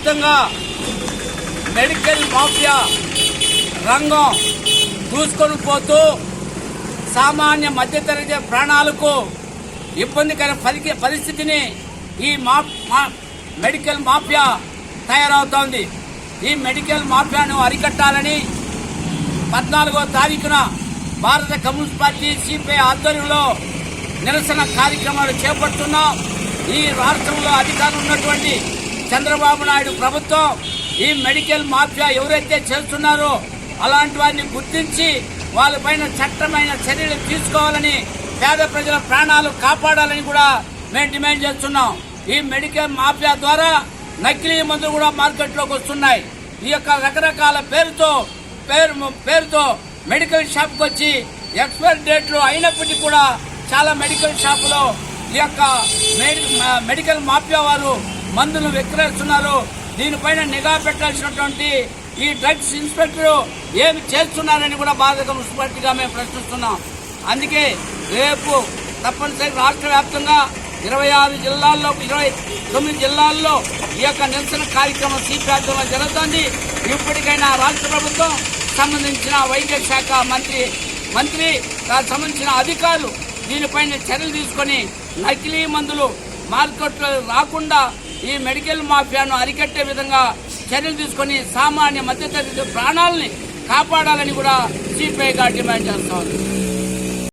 మొత్తంగా medical mafia రంగం దూసుకొని పోతూ సామాన్య మధ్యతరగతి ప్రాణాలకు ఇబ్బందికర పరిస్థితిని ఈ మెడికల్ మాఫియా తయారవుతోంది. ఈ మెడికల్ మాఫియాను అరికట్టాలని 14వ తారీఖున భారత కమ్యూనిస్ట్ పార్టీ సిపిఐ ఆధ్వర్యంలో నిరసన కార్యక్రమాలు చేపడుతున్నాం. ఈ రాష్ట్రంలో అధికారం ఉన్నటువంటి చంద్రబాబు నాయుడు ప్రభుత్వం ఈ మెడికల్ మాఫియా ఎవరైతే చేస్తున్నారో అలాంటి వారిని గుర్తించి వాళ్ళపైన చట్టమైన చర్యలు తీసుకోవాలని, పేద ప్రజల ప్రాణాలు కాపాడాలని కూడా మేము డిమాండ్ చేస్తున్నాం. ఈ మెడికల్ మాఫియా ద్వారా నకిలీ మందులు కూడా మార్కెట్లోకి వస్తున్నాయి. ఈ యొక్క రకరకాల పేరుతో మెడికల్ షాప్కి వచ్చి ఎక్స్పైరీ డేట్లు అయినప్పటికీ కూడా చాలా మెడికల్ షాపులో ఈ యొక్క మెడికల్ మాఫియా వారు మందులు విక్రయిస్తున్నారు. దీనిపైన నిఘా పెట్టాల్సినటువంటి ఈ డ్రగ్స్ ఇన్స్పెక్టర్ ఏమి చేస్తున్నారని కూడా భారత కమ్యూనిస్ట్ పార్టీగా మేము ప్రశ్నిస్తున్నాం. అందుకే రేపు తప్పనిసరి రాష్ట్ర వ్యాప్తంగా 26 జిల్లాల్లో 29 జిల్లాల్లో ఈ యొక్క నిరసన కార్యక్రమం సిపిఐలో జరుగుతోంది. ఇప్పటికైనా రాష్ట్ర ప్రభుత్వం సంబంధించిన వైద్య శాఖ మంత్రి సంబంధించిన అధికారులు దీనిపైన చర్యలు తీసుకొని నకిలీ మందులు మార్కెట్లో రాకుండా ఈ మెడికల్ మాఫియాను అరికట్టే విధంగా చర్యలు తీసుకొని సామాన్య మధ్యతరగతి ప్రాణాలని కాపాడాలని కూడా సిపిఐగా డిమాండ్ చేస్తాం.